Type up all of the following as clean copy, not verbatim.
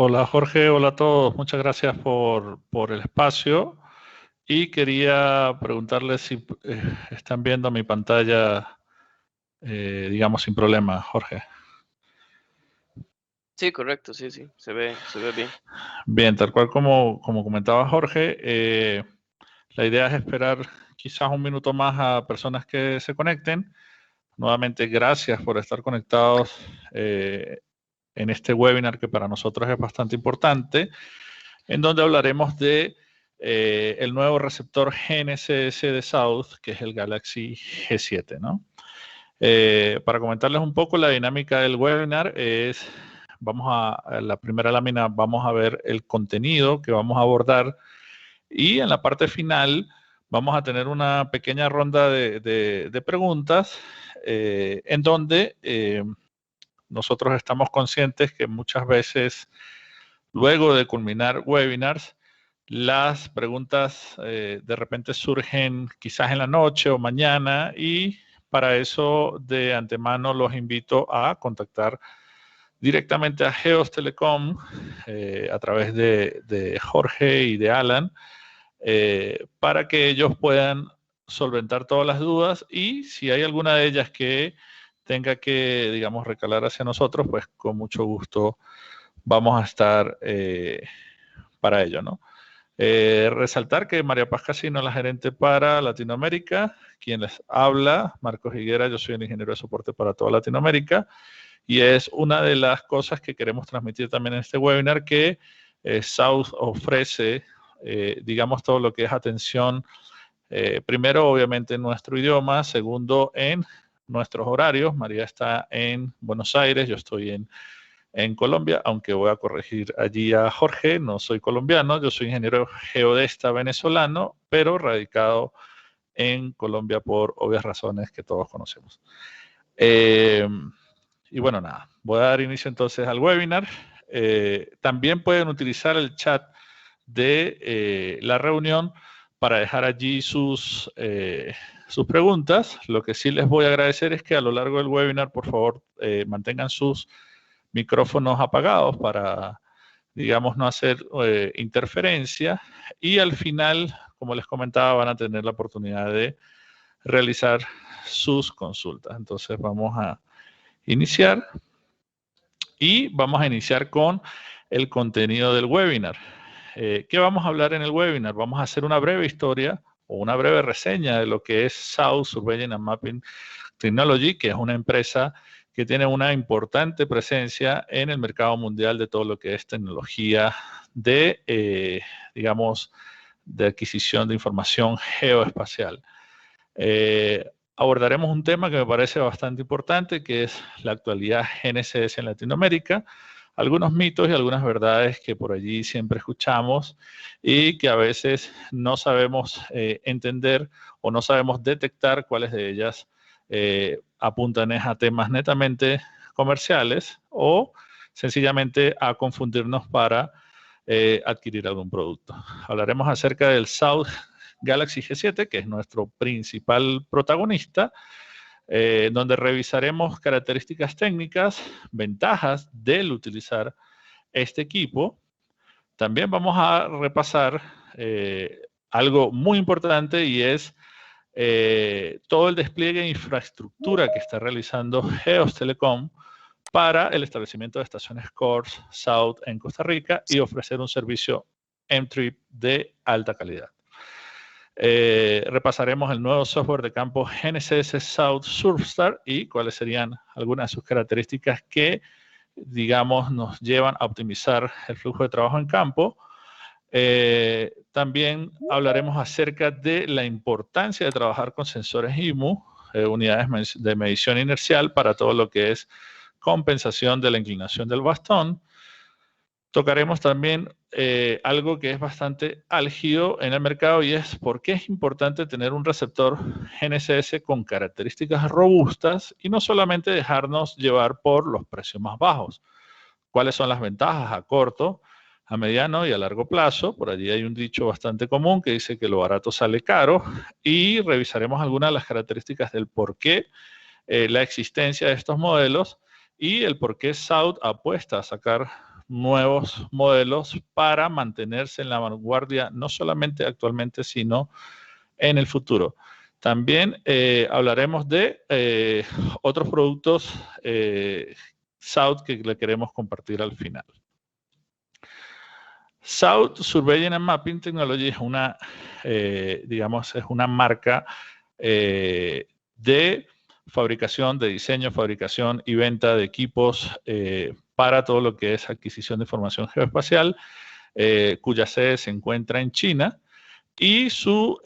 Hola Jorge, hola a todos. Muchas gracias por el espacio. Y quería preguntarles si están viendo mi pantalla, digamos, sin problema, Jorge. Sí, correcto, sí, sí, se ve bien. Bien, tal cual como comentaba Jorge, la idea es esperar quizás un minuto más a personas que se conecten. Nuevamente, gracias por estar conectados en este webinar que para nosotros es bastante importante, en donde hablaremos de el nuevo receptor GNSS de South, que es el Galaxy G7, ¿no? Para comentarles un poco la dinámica del webinar es, a la primera lámina vamos a ver el contenido que vamos a abordar y en la parte final vamos a tener una pequeña ronda de preguntas en donde nosotros estamos conscientes que muchas veces luego de culminar webinars, las preguntas de repente surgen quizás en la noche o mañana y para eso de antemano los invito a contactar directamente a Geos Telecom a través de Jorge y de Alan para que ellos puedan solventar todas las dudas y si hay alguna de ellas que tenga que, digamos, recalar hacia nosotros, pues con mucho gusto vamos a estar para ello, ¿no? Resaltar que María Paz Casino es la gerente para Latinoamérica, quien les habla, Marcos Higuera, yo soy el ingeniero de soporte para toda Latinoamérica, y es una de las cosas que queremos transmitir también en este webinar, que South ofrece, digamos, todo lo que es atención, primero, obviamente, en nuestro idioma, segundo, en nuestros horarios. María está en Buenos Aires, yo estoy en Colombia, aunque voy a corregir allí a Jorge, no soy colombiano, yo soy ingeniero geodesta venezolano, pero radicado en Colombia por obvias razones que todos conocemos. Y bueno, nada, voy a dar inicio entonces al webinar. También pueden utilizar el chat de la reunión para dejar allí sus preguntas. Lo que sí les voy a agradecer es que a lo largo del webinar, por favor, mantengan sus micrófonos apagados para, digamos, no hacer interferencia. Y al final, como les comentaba, van a tener la oportunidad de realizar sus consultas. Entonces vamos a iniciar y vamos a iniciar con el contenido del webinar. ¿Qué vamos a hablar en el webinar? Vamos a hacer una breve historia o una breve reseña de lo que es South Surveillance and Mapping Technology, que es una empresa que tiene una importante presencia en el mercado mundial de todo lo que es tecnología de, digamos, de adquisición de información geoespacial. Abordaremos un tema que me parece bastante importante, que es la actualidad GNSS en Latinoamérica, algunos mitos y algunas verdades que por allí siempre escuchamos y que a veces no sabemos entender o no sabemos detectar cuáles de ellas apuntan a temas netamente comerciales o sencillamente a confundirnos para adquirir algún producto. Hablaremos acerca del South Galaxy G7, que es nuestro principal protagonista, donde revisaremos características técnicas, ventajas del utilizar este equipo. También vamos a repasar algo muy importante y es todo el despliegue de infraestructura que está realizando Geos Telecom para el establecimiento de estaciones CORS South en Costa Rica y ofrecer un servicio M-Trip de alta calidad. Repasaremos el nuevo software de campo GNSS South Surfstar y cuáles serían algunas de sus características que, digamos, nos llevan a optimizar el flujo de trabajo en campo. También hablaremos acerca de la importancia de trabajar con sensores IMU, unidades de medición inercial para todo lo que es compensación de la inclinación del bastón. Tocaremos también algo que es bastante álgido en el mercado y es por qué es importante tener un receptor GNSS con características robustas y no solamente dejarnos llevar por los precios más bajos. ¿Cuáles son las ventajas a corto, a mediano y a largo plazo? Por allí hay un dicho bastante común que dice que lo barato sale caro y revisaremos algunas de las características del por qué la existencia de estos modelos y el por qué South apuesta a sacar nuevos modelos para mantenerse en la vanguardia, no solamente actualmente, sino en el futuro. También hablaremos de otros productos South que le queremos compartir al final. South Surveying and Mapping Technology es una, digamos, es una marca de fabricación, de diseño, fabricación y venta de equipos para todo lo que es adquisición de información geoespacial, cuya sede se encuentra en China y su,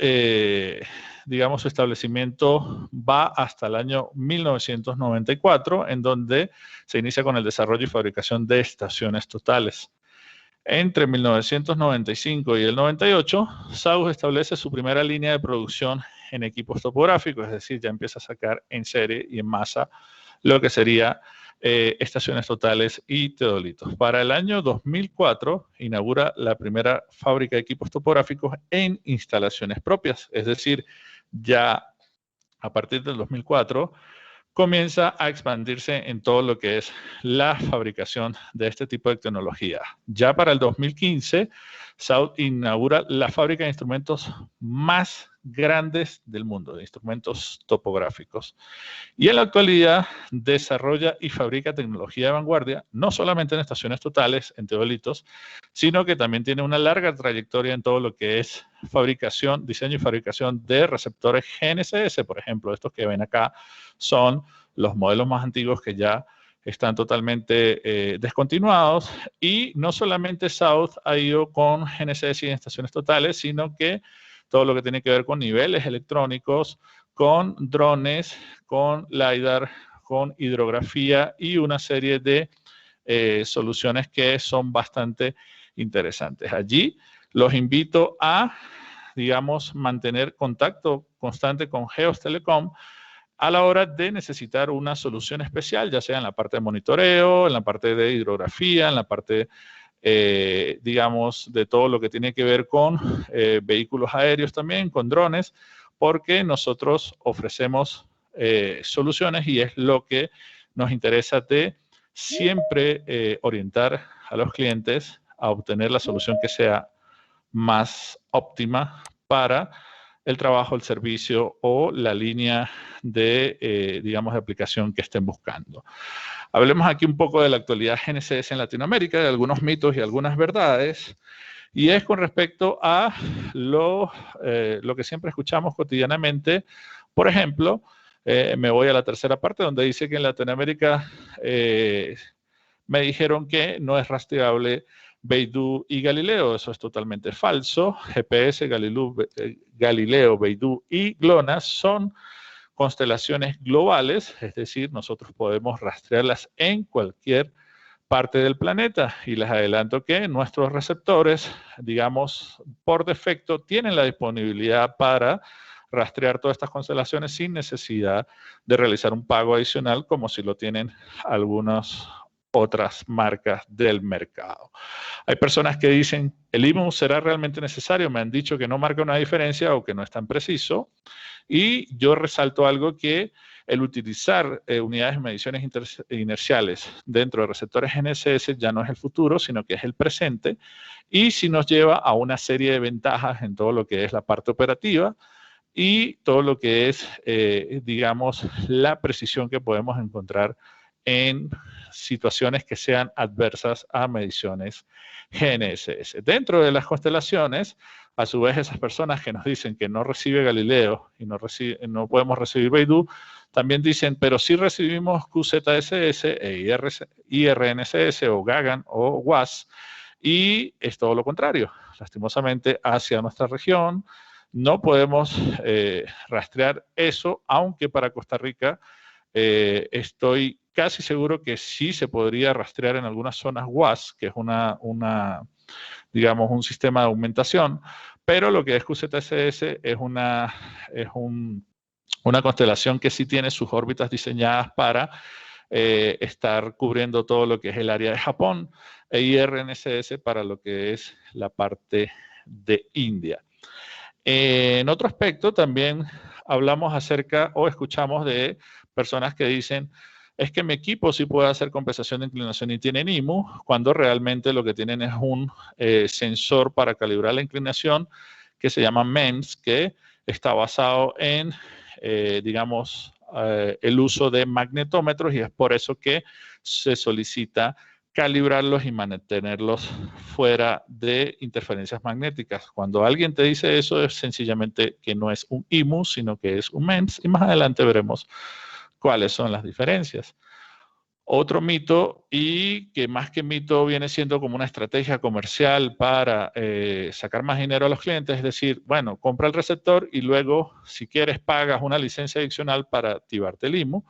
digamos, su establecimiento va hasta el año 1994, en donde se inicia con el desarrollo y fabricación de estaciones totales. Entre 1995 y el 98, South establece su primera línea de producción en equipos topográficos, es decir, ya empieza a sacar en serie y en masa lo que sería estaciones totales y teodolitos. Para el año 2004 inaugura la primera fábrica de equipos topográficos en instalaciones propias, es decir, ya a partir del 2004 comienza a expandirse en todo lo que es la fabricación de este tipo de tecnología. Ya para el 2015, South inaugura la fábrica de instrumentos más grandes del mundo, de instrumentos topográficos. Y en la actualidad desarrolla y fabrica tecnología de vanguardia, no solamente en estaciones totales, en teodolitos, sino que también tiene una larga trayectoria en todo lo que es fabricación, diseño y fabricación de receptores GNSS, por ejemplo. Estos que ven acá son los modelos más antiguos que ya están totalmente descontinuados. Y no solamente South ha ido con GNSS y en estaciones totales, sino que todo lo que tiene que ver con niveles electrónicos, con drones, con LiDAR, con hidrografía y una serie de soluciones que son bastante interesantes. Allí los invito a, digamos, mantener contacto constante con Geos Telecom a la hora de necesitar una solución especial, ya sea en la parte de monitoreo, en la parte de hidrografía, en la parte digamos, de todo lo que tiene que ver con vehículos aéreos también, con drones, porque nosotros ofrecemos soluciones y es lo que nos interesa de siempre orientar a los clientes a obtener la solución que sea más óptima para el trabajo, el servicio o la línea de, digamos, de aplicación que estén buscando. Hablemos aquí un poco de la actualidad GNSS en Latinoamérica, de algunos mitos y algunas verdades, y es con respecto a lo que siempre escuchamos cotidianamente. Por ejemplo, me voy a la tercera parte donde dice que en Latinoamérica me dijeron que no es rastreable Beidou y Galileo. Eso es totalmente falso. GPS, Galileo, Beidou y GLONASS son constelaciones globales, es decir, nosotros podemos rastrearlas en cualquier parte del planeta y les adelanto que nuestros receptores, digamos, por defecto tienen la disponibilidad para rastrear todas estas constelaciones sin necesidad de realizar un pago adicional como si lo tienen algunas otras marcas del mercado. Hay personas que dicen, ¿el IMU será realmente necesario? Me han dicho que no marca una diferencia o que no es tan preciso. Y yo resalto algo que el utilizar unidades de mediciones inerciales dentro de receptores GNSS ya no es el futuro, sino que es el presente. Y sí nos lleva a una serie de ventajas en todo lo que es la parte operativa y todo lo que es, digamos, la precisión que podemos encontrar en situaciones que sean adversas a mediciones GNSS. Dentro de las constelaciones, a su vez, esas personas que nos dicen que no recibe Galileo y no podemos recibir Beidou, también dicen, pero sí recibimos QZSS, IRNSS o GAGAN o WAS, y es todo lo contrario. Lastimosamente, hacia nuestra región no podemos rastrear eso, aunque para Costa Rica estoy casi seguro que sí se podría rastrear en algunas zonas WAS, que es digamos, un sistema de aumentación, pero lo que es QZSS es una constelación que sí tiene sus órbitas diseñadas para estar cubriendo todo lo que es el área de Japón e IRNSS para lo que es la parte de India. En otro aspecto, también hablamos acerca o escuchamos de personas que dicen, es que mi equipo sí puede hacer compensación de inclinación y tiene IMU, cuando realmente lo que tienen es un sensor para calibrar la inclinación que se llama MEMS, que está basado en, digamos, el uso de magnetómetros, y es por eso que se solicita calibrarlos y mantenerlos fuera de interferencias magnéticas. Cuando alguien te dice eso, es sencillamente que no es un IMU, sino que es un MEMS, y más adelante veremos cuáles son las diferencias. Otro mito, y que más que mito viene siendo como una estrategia comercial para sacar más dinero a los clientes, es decir, bueno, compra el receptor y luego, si quieres, pagas una licencia adicional para activarte el IMU.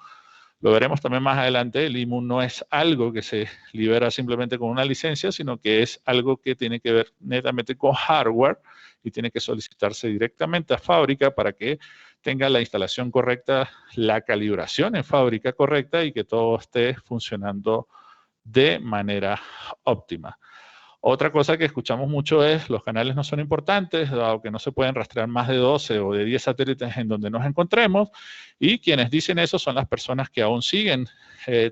Lo veremos también más adelante. El IMU no es algo que se libera simplemente con una licencia, sino que es algo que tiene que ver netamente con hardware y tiene que solicitarse directamente a fábrica para que tenga la instalación correcta, la calibración en fábrica correcta y que todo esté funcionando de manera óptima. Otra cosa que escuchamos mucho es los canales no son importantes, dado que no se pueden rastrear más de 12 o de 10 satélites en donde nos encontremos, y quienes dicen eso son las personas que aún siguen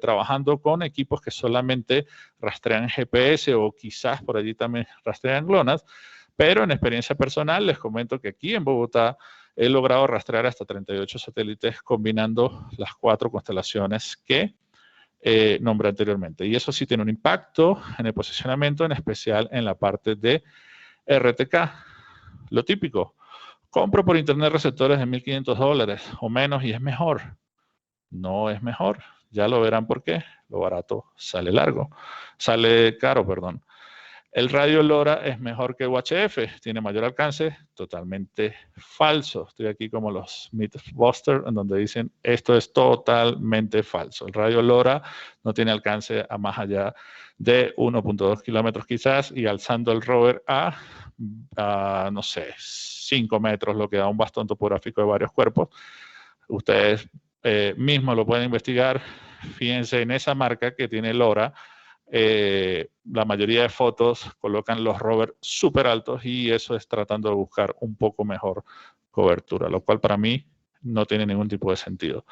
trabajando con equipos que solamente rastrean GPS o quizás por allí también rastrean GLONASS, pero en experiencia personal les comento que aquí en Bogotá he logrado rastrear hasta 38 satélites combinando las 4 constelaciones que nombré anteriormente. Y eso sí tiene un impacto en el posicionamiento, en especial en la parte de RTK. Lo típico, compro por internet receptores de $1,500 o menos y es mejor. No es mejor. Ya lo verán por qué. Lo barato sale caro, perdón. El radio LoRa es mejor que UHF, tiene mayor alcance, totalmente falso. Estoy aquí como los Mythbusters, en donde dicen esto es totalmente falso. El radio LoRa no tiene alcance a más allá de 1.2 kilómetros quizás, y alzando el rover a, no sé, 5 metros, lo que da un bastón topográfico de varios cuerpos. Ustedes mismos lo pueden investigar. Fíjense en esa marca que tiene LoRa. La mayoría de fotos colocan los rovers súper altos y eso es tratando de buscar un poco mejor cobertura, lo cual para mí no tiene ningún tipo de sentido.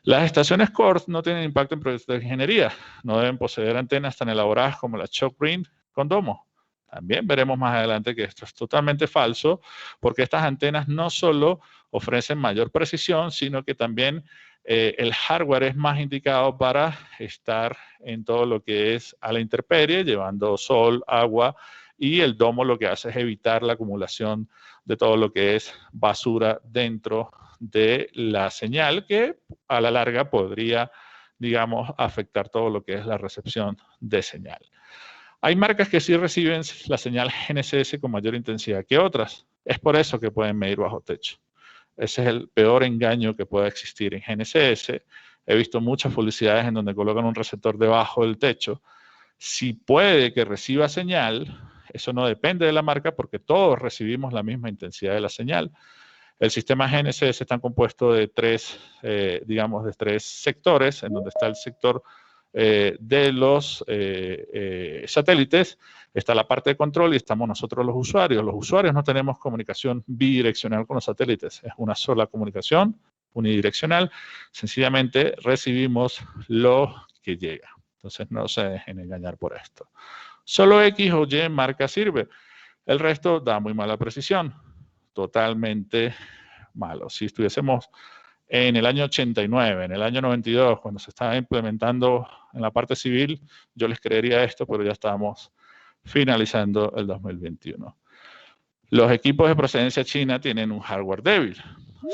Las estaciones CORS no tienen impacto en proyectos de ingeniería, no deben poseer antenas tan elaboradas como la Shockgreen con domo. También veremos más adelante que esto es totalmente falso, porque estas antenas no solo ofrecen mayor precisión, sino que también el hardware es más indicado para estar en todo lo que es a la intemperie, llevando sol, agua, y el domo lo que hace es evitar la acumulación de todo lo que es basura dentro de la señal, que a la larga podría, digamos, afectar todo lo que es la recepción de señal. Hay marcas que sí reciben la señal GNSS con mayor intensidad que otras. Es por eso que pueden medir bajo techo. Ese es el peor engaño que pueda existir en GNSS. He visto muchas publicidades en donde colocan un receptor debajo del techo. Si puede que reciba señal, eso no depende de la marca porque todos recibimos la misma intensidad de la señal. El sistema GNSS está compuesto de tres sectores, en donde está el sector de los satélites, está la parte de control y estamos nosotros los usuarios. Los usuarios no tenemos comunicación bidireccional con los satélites, es una sola comunicación unidireccional, sencillamente recibimos lo que llega. Entonces no se dejen engañar por esto. Solo X o Y marca sirve, el resto da muy mala precisión, totalmente malo. Si estuviésemos en el año 89, en el año 92, cuando se estaba implementando en la parte civil, yo les creería esto, pero ya estamos finalizando el 2021. Los equipos de procedencia china tienen un hardware débil,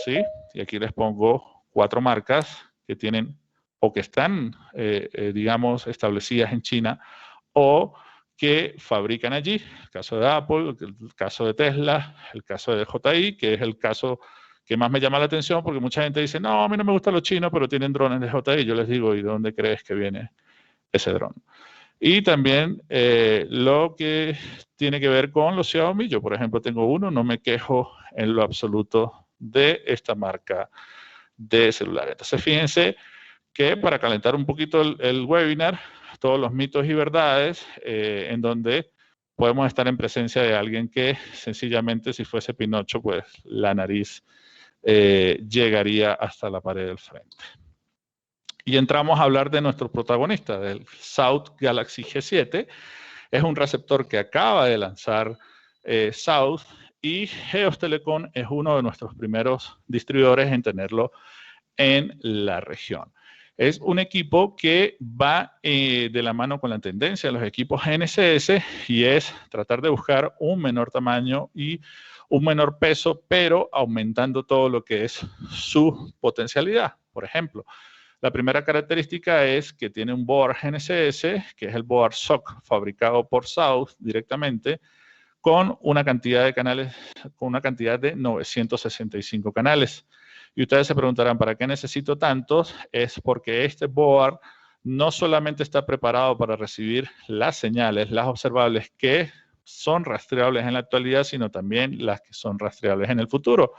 ¿sí? Y aquí les pongo 4 marcas que tienen o que están, digamos, establecidas en China o que fabrican allí. El caso de Apple, el caso de Tesla, el caso de DJI, que es el caso que más me llama la atención porque mucha gente dice, no, a mí no me gustan los chinos, pero tienen drones de DJI. Yo les digo, ¿y de dónde crees que viene ese dron? Y también lo que tiene que ver con los Xiaomi. Yo, por ejemplo, tengo uno, no me quejo en lo absoluto de esta marca de celular. Entonces, fíjense que para calentar un poquito el webinar, todos los mitos y verdades, en donde podemos estar en presencia de alguien que sencillamente, si fuese Pinocho, pues la nariz llegaría hasta la pared del frente. Y entramos a hablar de nuestro protagonista, del South Galaxy G7. Es un receptor que acaba de lanzar South, y Geos Telecom es uno de nuestros primeros distribuidores en tenerlo en la región. Es un equipo que va de la mano con la tendencia de los equipos GNSS, y es tratar de buscar un menor tamaño y un menor peso, pero aumentando todo lo que es su potencialidad. Por ejemplo, la primera característica es que tiene un board GNSS, que es el board SOC fabricado por South directamente, con una cantidad de canales, con una cantidad de 965 canales. Y ustedes se preguntarán, ¿para qué necesito tantos? Es porque este board no solamente está preparado para recibir las señales, las observables que son rastreables en la actualidad, sino también las que son rastreables en el futuro.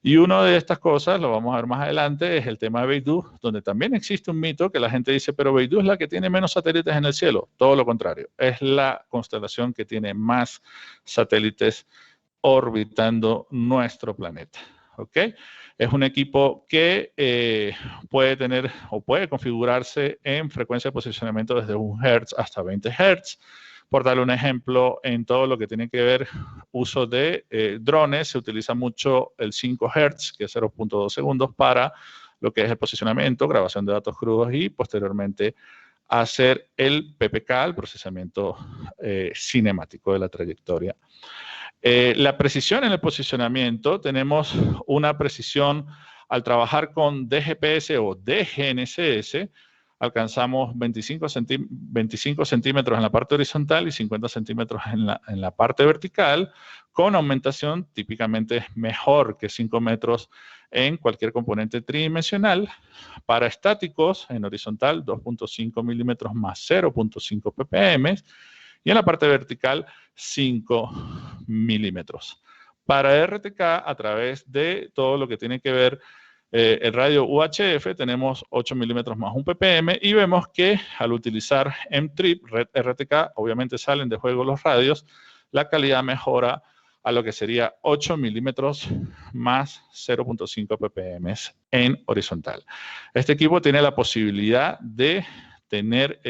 Y una de estas cosas, lo vamos a ver más adelante, es el tema de Beidou, donde también existe un mito que la gente dice, pero Beidou es la que tiene menos satélites en el cielo. Todo lo contrario, es la constelación que tiene más satélites orbitando nuestro planeta. ¿Ok? Es un equipo que puede tener o puede configurarse en frecuencia de posicionamiento desde 1 Hz hasta 20 Hz. Por darle un ejemplo, en todo lo que tiene que ver uso de drones, se utiliza mucho el 5 Hz, que es 0.2 segundos, para lo que es el posicionamiento, grabación de datos crudos y posteriormente hacer el PPK, el procesamiento cinemático de la trayectoria. La precisión en el posicionamiento, tenemos una precisión al trabajar con DGPS o DGNSS, alcanzamos 25 centímetros en la parte horizontal y 50 centímetros en la parte vertical, con aumentación típicamente mejor que 5 metros en cualquier componente tridimensional. Para estáticos, en horizontal, 2.5 milímetros más 0.5 ppm, y en la parte vertical, 5 milímetros. Para RTK, a través de todo lo que tiene que ver el radio UHF, tenemos 8 milímetros más 1 ppm, y vemos que al utilizar M-Trip, red RTK, obviamente salen de juego los radios, la calidad mejora a lo que sería 8 milímetros más 0.5 ppm en horizontal. Este equipo tiene la posibilidad de tener,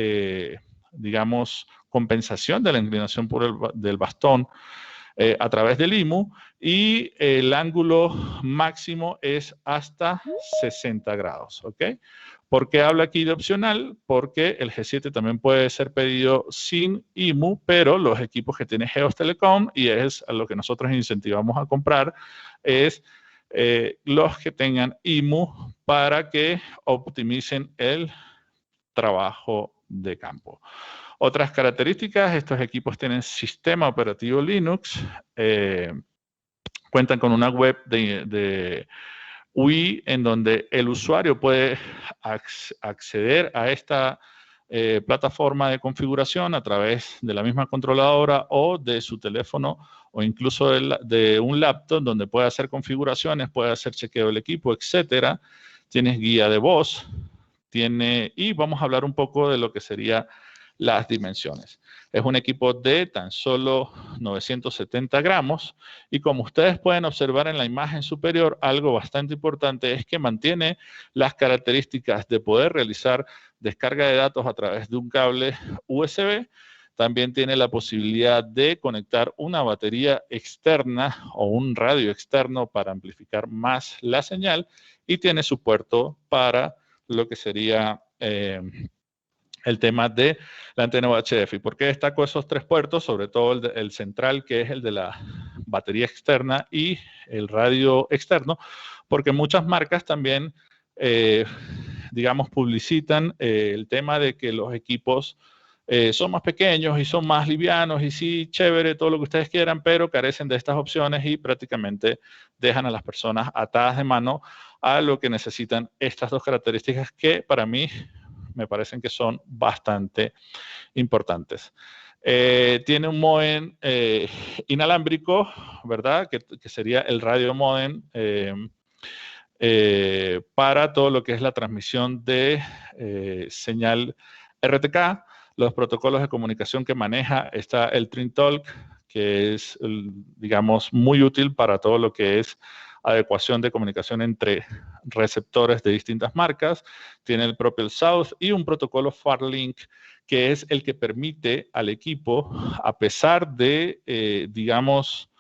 digamos, compensación de la inclinación del bastón a través del IMU, y el ángulo máximo es hasta 60 grados, ¿ok? ¿Por qué hablo aquí de opcional? Porque el G7 también puede ser pedido sin IMU, pero los equipos que tiene Geos Telecom, y es a lo que nosotros incentivamos a comprar, es los que tengan IMU para que optimicen el trabajo de campo. Otras características, estos equipos tienen sistema operativo Linux, cuentan con una web de UI en donde el usuario puede acceder a esta plataforma de configuración a través de la misma controladora o de su teléfono, o incluso de un laptop, donde puede hacer configuraciones, puede hacer chequeo del equipo, etcétera. Tienes guía de voz, y vamos a hablar un poco de lo que sería las dimensiones. Es un equipo de tan solo 970 gramos, y como ustedes pueden observar en la imagen superior, algo bastante importante es que mantiene las características de poder realizar descarga de datos a través de un cable USB. También tiene la posibilidad de conectar una batería externa o un radio externo para amplificar más la señal, y tiene su puerto para lo que sería el tema de la antena UHF. ¿Y por qué destaco esos tres puertos? Sobre todo el central, que es el de la batería externa, y el radio externo, porque muchas marcas también, digamos, publicitan el tema de que los equipos son más pequeños y son más livianos, y sí, chévere, todo lo que ustedes quieran, pero carecen de estas opciones y prácticamente dejan a las personas atadas de mano a lo que necesitan estas dos características, que para mí me parecen que son bastante importantes. Tiene un módem inalámbrico, ¿verdad? Que sería el radio módem para todo lo que es la transmisión de señal RTK. Los protocolos de comunicación que maneja, está el TrimTalk, que es, digamos, muy útil para todo lo que es adecuación de comunicación entre receptores de distintas marcas, tiene el propio South y un protocolo FarLink que es el que permite al equipo, a pesar de, digamos,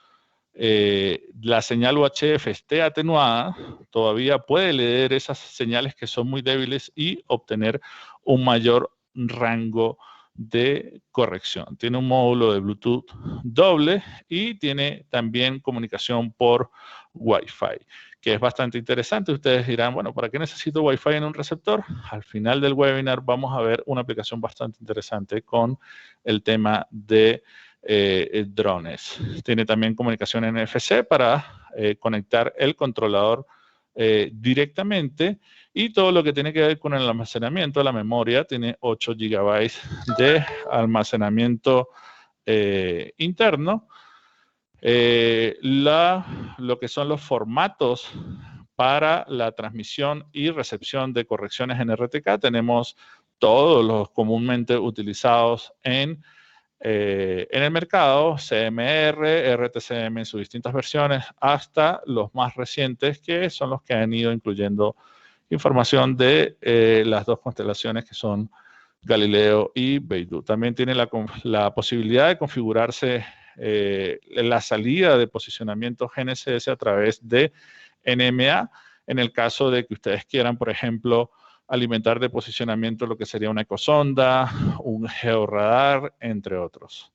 la señal UHF esté atenuada, todavía puede leer esas señales que son muy débiles y obtener un mayor rango de corrección. Tiene un módulo de Bluetooth doble y tiene también comunicación por Wi-Fi, que es bastante interesante. Ustedes dirán, bueno, ¿para qué necesito Wi-Fi en un receptor? Al final del webinar vamos a ver una aplicación bastante interesante con el tema de drones. Tiene también comunicación NFC para conectar el controlador directamente y todo lo que tiene que ver con el almacenamiento, la memoria, tiene 8 GB de almacenamiento interno. Lo que son los formatos para la transmisión y recepción de correcciones en RTK, tenemos todos los comúnmente utilizados en el mercado, CMR, RTCM en sus distintas versiones, hasta los más recientes, que son los que han ido incluyendo información de las dos constelaciones que son Galileo y Beidou. También tiene la posibilidad de configurarse la salida de posicionamiento GNSS a través de NMA, en el caso de que ustedes quieran, por ejemplo, alimentar de posicionamiento lo que sería una ecosonda, un georradar, entre otros.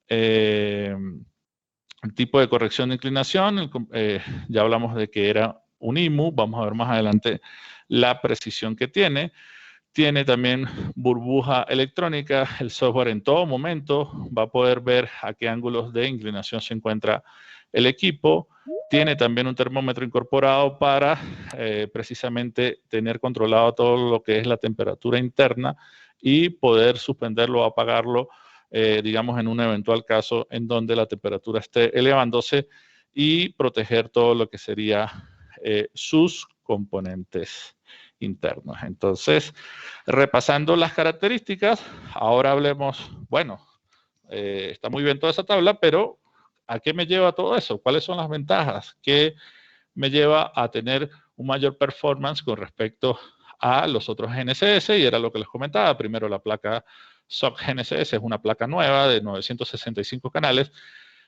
El tipo de corrección de inclinación, ya hablamos de que era un IMU, vamos a ver más adelante la precisión que tiene. Tiene también burbuja electrónica, el software en todo momento va a poder ver a qué ángulos de inclinación se encuentra el equipo. Tiene también un termómetro incorporado para precisamente tener controlado todo lo que es la temperatura interna y poder suspenderlo o apagarlo, digamos, en un eventual caso en donde la temperatura esté elevándose y proteger todo lo que sería sus componentes internos. Entonces, repasando las características, ahora hablemos, bueno, está muy bien toda esa tabla, pero ¿a qué me lleva todo eso? ¿Cuáles son las ventajas? ¿Qué me lleva a tener un mayor performance con respecto a los otros GNSS? Y era lo que les comentaba. Primero, la placa SOC GNSS es una placa nueva de 965 canales,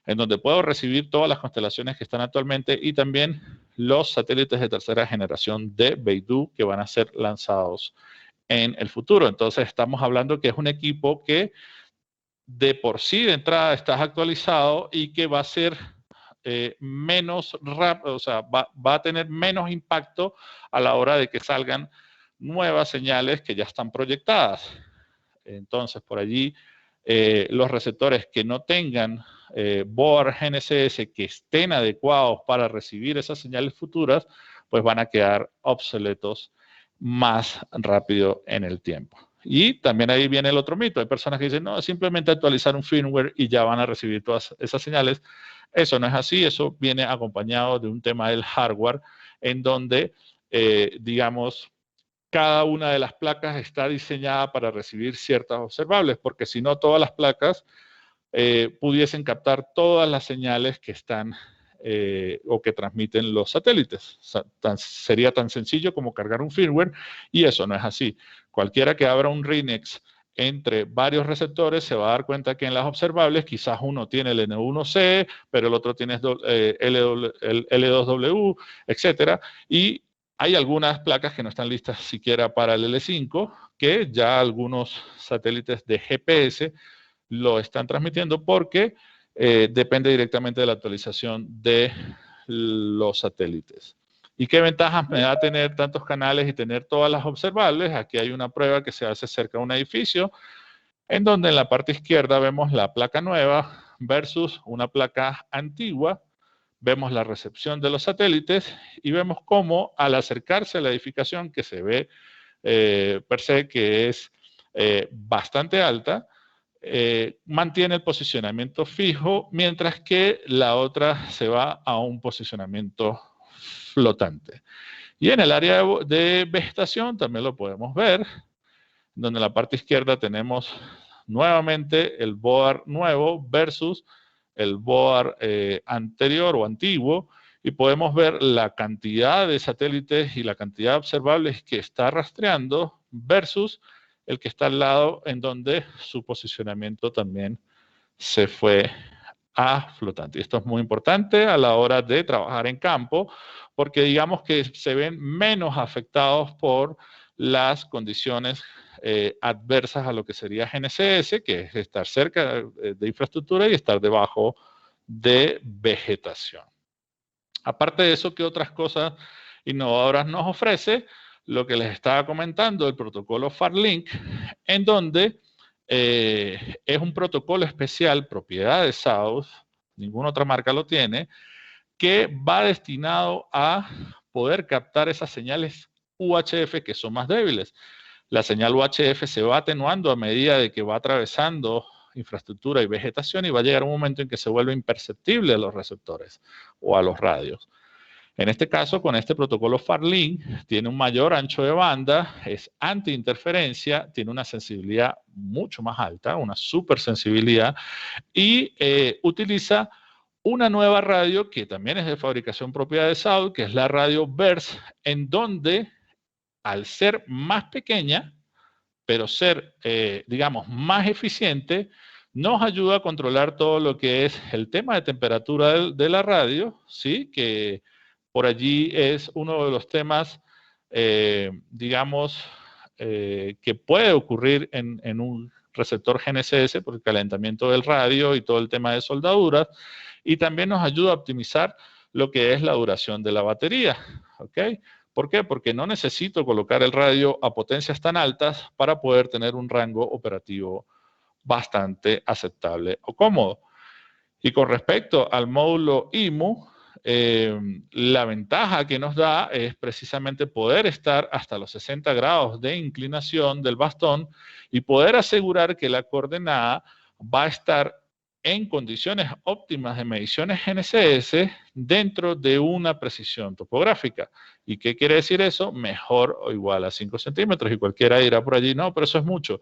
en donde puedo recibir todas las constelaciones que están actualmente y también los satélites de tercera generación de Beidou que van a ser lanzados en el futuro. Entonces estamos hablando que es un equipo que de por sí de entrada estás actualizado y que va a ser menos rápido, o sea, va a tener menos impacto a la hora de que salgan nuevas señales que ya están proyectadas. Entonces, por allí, los receptores que no tengan board GNSS que estén adecuados para recibir esas señales futuras, pues van a quedar obsoletos más rápido en el tiempo. Y también ahí viene el otro mito. Hay personas que dicen, no, simplemente actualizar un firmware y ya van a recibir todas esas señales. Eso no es así. Eso viene acompañado de un tema del hardware en donde, digamos, cada una de las placas está diseñada para recibir ciertas observables, porque si no, todas las placas pudiesen captar todas las señales que están o que transmiten los satélites. Sería tan sencillo como cargar un firmware y eso no es así. Cualquiera que abra un RINEX entre varios receptores se va a dar cuenta que en las observables quizás uno tiene el N1C, pero el otro tiene el L2W, etcétera, y hay algunas placas que no están listas siquiera para el L5, que ya algunos satélites de GPS lo están transmitiendo porque depende directamente de la actualización de los satélites. ¿Y qué ventajas me da tener tantos canales y tener todas las observables? Aquí hay una prueba que se hace cerca de un edificio, en donde en la parte izquierda vemos la placa nueva versus una placa antigua. Vemos la recepción de los satélites y vemos cómo al acercarse a la edificación, que se ve per se que es bastante alta, mantiene el posicionamiento fijo, mientras que la otra se va a un posicionamiento flotante. Y en el área de vegetación también lo podemos ver, donde en la parte izquierda tenemos nuevamente el board nuevo versus el board anterior o antiguo, y podemos ver la cantidad de satélites y la cantidad de observables que está rastreando versus el que está al lado en donde su posicionamiento también se fue a flotante. Y esto es muy importante a la hora de trabajar en campo, porque digamos que se ven menos afectados por las condiciones adversas a lo que sería GNSS, que es estar cerca de infraestructura y estar debajo de vegetación. Aparte de eso, ¿qué otras cosas innovadoras nos ofrece? Lo que les estaba comentando, el protocolo Farlink, en donde es un protocolo especial, propiedad de South, ninguna otra marca lo tiene, que va destinado a poder captar esas señales UHF que son más débiles. La señal UHF se va atenuando a medida de que va atravesando infraestructura y vegetación y va a llegar un momento en que se vuelve imperceptible a los receptores o a los radios. En este caso, con este protocolo Farlink, tiene un mayor ancho de banda, es anti-interferencia, tiene una sensibilidad mucho más alta, una super sensibilidad, y utiliza una nueva radio que también es de fabricación propia de South, que es la radio Burst, en donde al ser más pequeña, pero ser, digamos, más eficiente, nos ayuda a controlar todo lo que es el tema de temperatura de la radio, ¿sí? Que por allí es uno de los temas, digamos, que puede ocurrir en un receptor GNSS por el calentamiento del radio y todo el tema de soldaduras, y también nos ayuda a optimizar lo que es la duración de la batería, ¿ok? ¿Por qué? Porque no necesito colocar el radio a potencias tan altas para poder tener un rango operativo bastante aceptable o cómodo. Y con respecto al módulo IMU, la ventaja que nos da es precisamente poder estar hasta los 60 grados de inclinación del bastón y poder asegurar que la coordenada va a estar en condiciones óptimas de mediciones GNSS dentro de una precisión topográfica. ¿Y qué quiere decir eso? Mejor o igual a 5 centímetros. Y cualquiera dirá por allí, no, pero eso es mucho.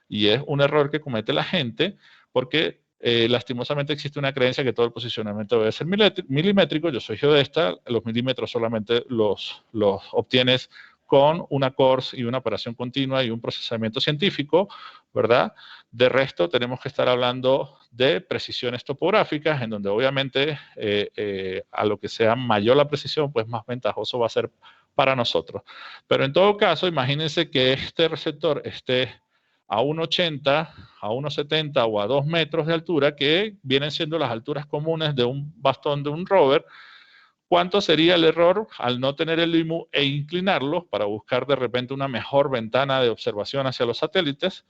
Y es un error que comete la gente porque lastimosamente existe una creencia que todo el posicionamiento debe ser milimétrico. Yo soy geodesta, los milímetros solamente los obtienes con una course y una operación continua y un procesamiento científico, ¿verdad? De resto, tenemos que estar hablando de precisiones topográficas, en donde obviamente a lo que sea mayor la precisión, pues más ventajoso va a ser para nosotros. Pero en todo caso, imagínense que este receptor esté a 1,80, a 1,70 o a 2 metros de altura, que vienen siendo las alturas comunes de un bastón de un rover. ¿Cuánto sería el error al no tener el IMU e inclinarlo para buscar de repente una mejor ventana de observación hacia los satélites?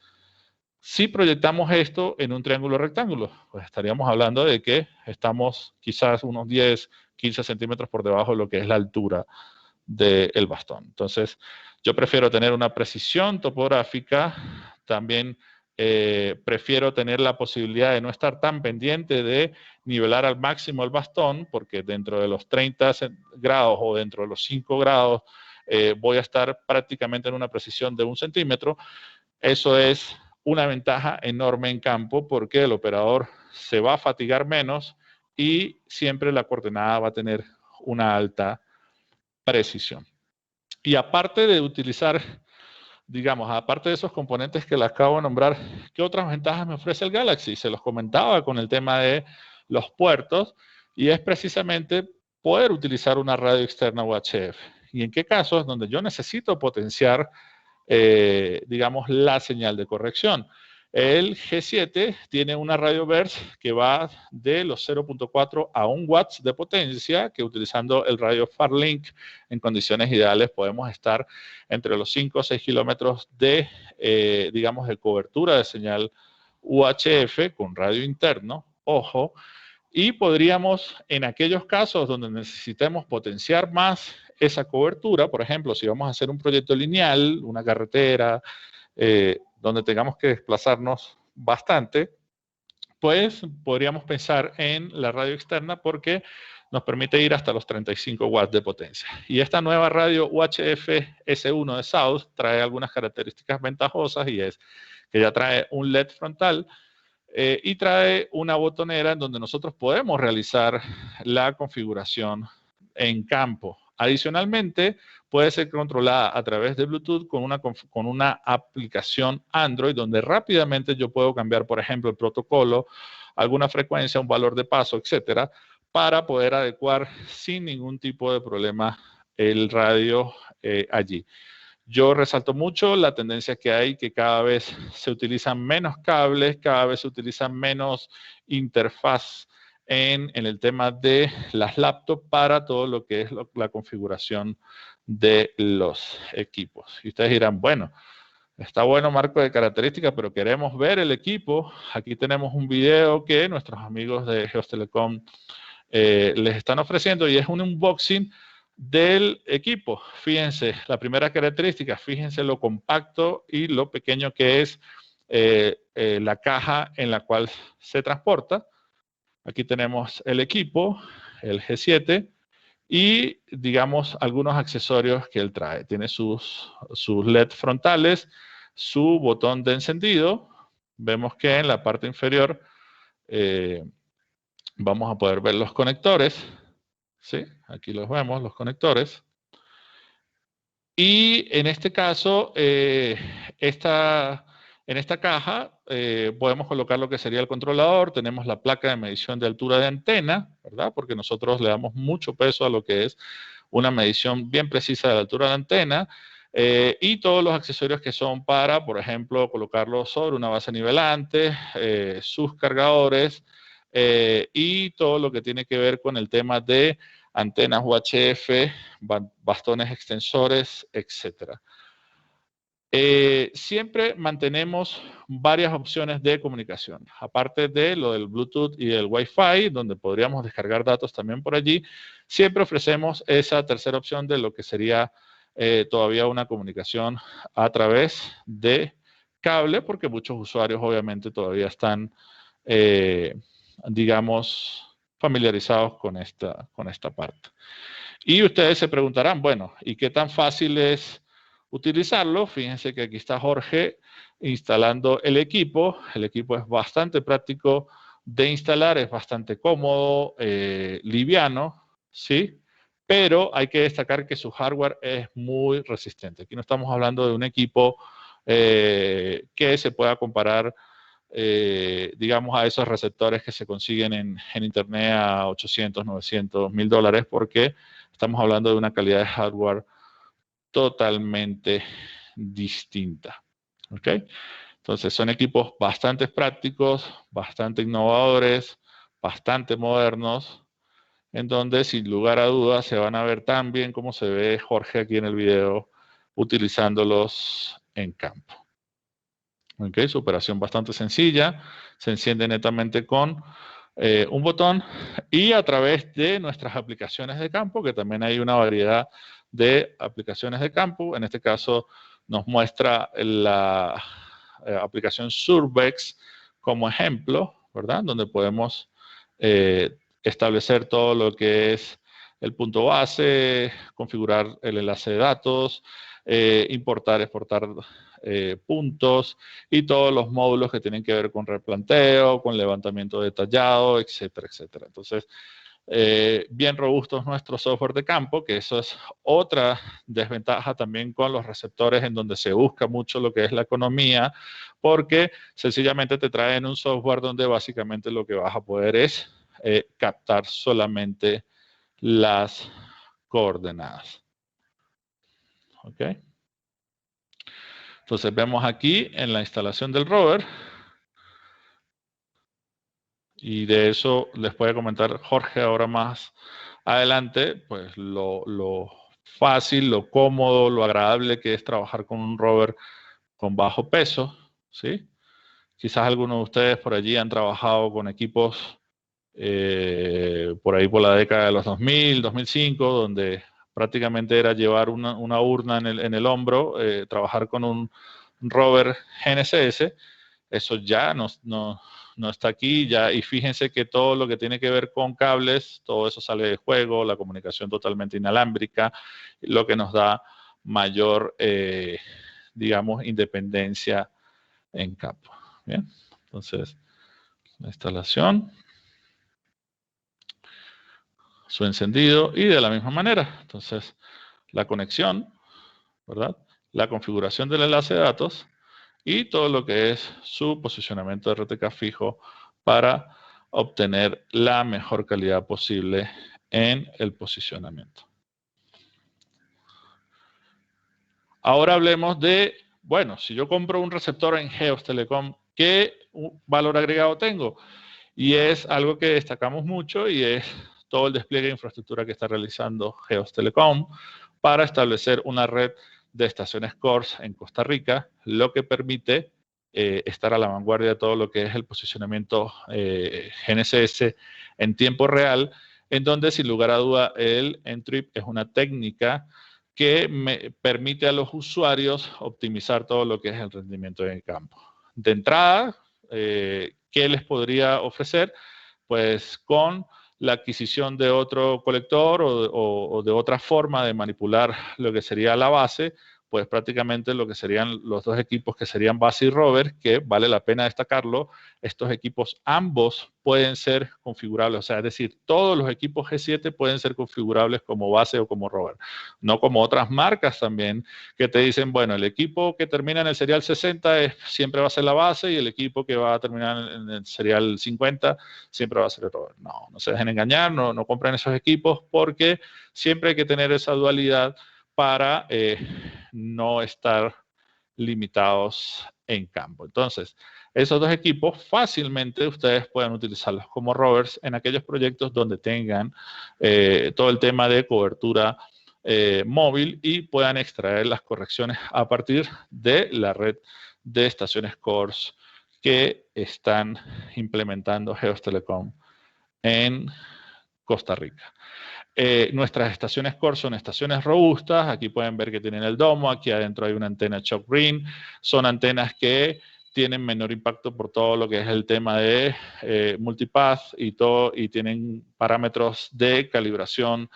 Si proyectamos esto en un triángulo rectángulo, pues estaríamos hablando de que estamos quizás unos 10, 15 centímetros por debajo de lo que es la altura del bastón. Entonces, yo prefiero tener una precisión topográfica, también prefiero tener la posibilidad de no estar tan pendiente de nivelar al máximo el bastón, porque dentro de los 30 grados o dentro de los 5 grados voy a estar prácticamente en una precisión de 1 centímetro. Eso es una ventaja enorme en campo porque el operador se va a fatigar menos y siempre la coordenada va a tener una alta precisión. Y aparte de utilizar, digamos, aparte de esos componentes que les acabo de nombrar, ¿qué otras ventajas me ofrece el Galaxy? Se los comentaba con el tema de los puertos y es precisamente poder utilizar una radio externa UHF. ¿Y en qué casos? Donde yo necesito potenciar, digamos, la señal de corrección. El G7 tiene una radio burst que va de los 0.4 a 1 watts de potencia, que utilizando el radio Farlink en condiciones ideales podemos estar entre los 5 o 6 kilómetros de, digamos, de cobertura de señal UHF con radio interno, ojo, y podríamos, en aquellos casos donde necesitemos potenciar más esa cobertura, por ejemplo, si vamos a hacer un proyecto lineal, una carretera, donde tengamos que desplazarnos bastante, pues podríamos pensar en la radio externa porque nos permite ir hasta los 35 watts de potencia. Y esta nueva radio UHF S1 de South trae algunas características ventajosas y es que ya trae un LED frontal y trae una botonera en donde nosotros podemos realizar la configuración en campo. Adicionalmente, puede ser controlada a través de Bluetooth con una aplicación Android donde rápidamente yo puedo cambiar, por ejemplo, el protocolo, alguna frecuencia, un valor de paso, etcétera, para poder adecuar sin ningún tipo de problema el radio allí. Yo resalto mucho la tendencia que hay, que cada vez se utilizan menos cables, cada vez se utilizan menos interfaz en el tema de las laptops para todo lo que es la configuración de los equipos. Y ustedes dirán, bueno, está bueno marco de características, pero queremos ver el equipo. Aquí tenemos un video que nuestros amigos de Geos Telecom les están ofreciendo y es un unboxing del equipo. Fíjense, la primera característica, fíjense lo compacto y lo pequeño que es la caja en la cual se transporta. Aquí tenemos el equipo, el G7, y digamos algunos accesorios que él trae. Tiene sus LED frontales, su botón de encendido. Vemos que en la parte inferior vamos a poder ver los conectores. ¿Sí? Aquí los vemos, los conectores. Y en este caso, en esta caja podemos colocar lo que sería el controlador. Tenemos la placa de medición de altura de antena, ¿verdad? Porque nosotros le damos mucho peso a lo que es una medición bien precisa de la altura de la antena. Y todos los accesorios que son para, por ejemplo, colocarlo sobre una base nivelante, sus cargadores y todo lo que tiene que ver con el tema de antenas UHF, bastones extensores, etc. Siempre mantenemos varias opciones de comunicación. Aparte de lo del Bluetooth y el Wi-Fi, donde podríamos descargar datos también por allí, siempre ofrecemos esa tercera opción de lo que sería todavía una comunicación a través de cable, porque muchos usuarios obviamente todavía están, digamos, familiarizados con esta parte. Y ustedes se preguntarán, bueno, ¿y qué tan fácil es utilizarlo? Fíjense que aquí está Jorge instalando el equipo. El equipo es bastante práctico de instalar, es bastante cómodo, liviano, ¿sí? Pero hay que destacar que su hardware es muy resistente. Aquí no estamos hablando de un equipo que se pueda comparar digamos, a esos receptores que se consiguen en Internet a 800, 900, $1000, porque estamos hablando de una calidad de hardware totalmente distinta. ¿Ok? Entonces, son equipos bastante prácticos, bastante innovadores, bastante modernos, en donde, sin lugar a dudas, se van a ver tan bien como se ve Jorge aquí en el video, utilizándolos en campo. Okay, su operación bastante sencilla, se enciende netamente con un botón y a través de nuestras aplicaciones de campo, que también hay una variedad de aplicaciones de campo. En este caso nos muestra la aplicación Survex como ejemplo, ¿verdad? Donde podemos establecer todo lo que es el punto base, configurar el enlace de datos, importar, exportar puntos y todos los módulos que tienen que ver con replanteo, con levantamiento detallado, etcétera, etcétera. Entonces, bien robustos nuestros software de campo, que eso es otra desventaja también con los receptores en donde se busca mucho lo que es la economía, porque sencillamente te traen un software donde básicamente lo que vas a poder es captar solamente las coordenadas. ¿Ok? Entonces vemos aquí en la instalación del rover, y de eso les puede comentar Jorge ahora más adelante, pues lo fácil, lo cómodo, lo agradable que es trabajar con un rover con bajo peso, ¿sí? Quizás algunos de ustedes por allí han trabajado con equipos por ahí por la década de los 2000, 2005, donde prácticamente era llevar una urna en el hombro, trabajar con un rover GNSS. Eso ya no está aquí, ya, y fíjense que todo lo que tiene que ver con cables, todo eso sale de juego, la comunicación totalmente inalámbrica, lo que nos da mayor, digamos, independencia en campo. Bien, entonces, la instalación. su encendido y de la misma manera. Entonces, la conexión, ¿verdad? La configuración del enlace de datos y todo lo que es su posicionamiento de RTK fijo para obtener la mejor calidad posible en el posicionamiento. Ahora hablemos de, bueno, si yo compro un receptor en Geos Telecom, ¿qué valor agregado tengo? Y es algo que destacamos mucho y es todo el despliegue de infraestructura que está realizando Geos Telecom para establecer una red de estaciones CORS en Costa Rica, lo que permite estar a la vanguardia de todo lo que es el posicionamiento GNSS en tiempo real, en donde sin lugar a duda el N-Trip es una técnica que me permite a los usuarios optimizar todo lo que es el rendimiento en el campo. De entrada, ¿qué les podría ofrecer? Pues con la adquisición de otro colector o de otra forma de manipular lo que sería la base, pues prácticamente lo que serían los dos equipos que serían base y rover, que vale la pena destacarlo, estos equipos ambos pueden ser configurables, o sea, es decir, todos los equipos G7 pueden ser configurables como base o como rover, no como otras marcas también que te dicen, bueno, el equipo que termina en el serial 60 siempre va a ser la base y el equipo que va a terminar en el serial 50 siempre va a ser el rover. No, no se dejen engañar, no compren esos equipos porque siempre hay que tener esa dualidad para no estar limitados en campo. Entonces, esos dos equipos fácilmente ustedes pueden utilizarlos como rovers en aquellos proyectos donde tengan todo el tema de cobertura móvil y puedan extraer las correcciones a partir de la red de estaciones CORS que están implementando Geos Telecom en Costa Rica. Nuestras estaciones core son estaciones robustas. Aquí pueden ver que tienen el domo. Aquí adentro hay una antena shock ring. Son antenas que tienen menor impacto por todo lo que es el tema de multipath y todo, y tienen parámetros de calibración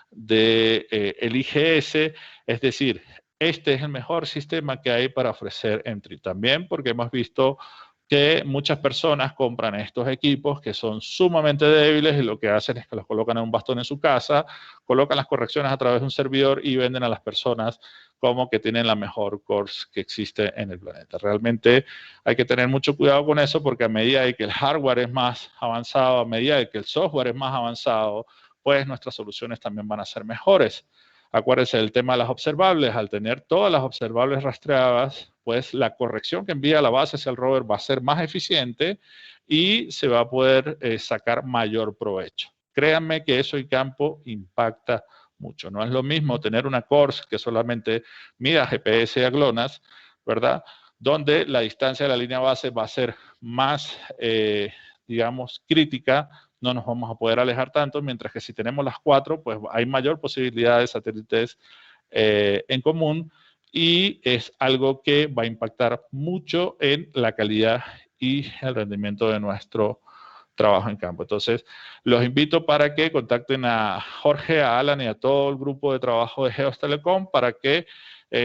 de el IGS. Es decir, este es el mejor sistema que hay para ofrecer Entry. También porque hemos visto que muchas personas compran estos equipos que son sumamente débiles y lo que hacen es que los colocan en un bastón en su casa, colocan las correcciones a través de un servidor y venden a las personas como que tienen la mejor course que existe en el planeta. Realmente hay que tener mucho cuidado con eso porque a medida de que el hardware es más avanzado, a medida de que el software es más avanzado, pues nuestras soluciones también van a ser mejores. Acuérdense del tema de las observables. Al tener todas las observables rastreadas, pues la corrección que envía la base hacia el rover va a ser más eficiente y se va a poder sacar mayor provecho. Créanme que eso en campo impacta mucho. No es lo mismo tener una CORS que solamente mida GPS y aglonas, ¿verdad? Donde la distancia de la línea base va a ser más, digamos, crítica, no nos vamos a poder alejar tanto, mientras que si tenemos las cuatro, pues hay mayor posibilidad de satélites en común y es algo que va a impactar mucho en la calidad y el rendimiento de nuestro trabajo en campo. Entonces, los invito para que contacten a Jorge, a Alan y a todo el grupo de trabajo de Geos Telecom para que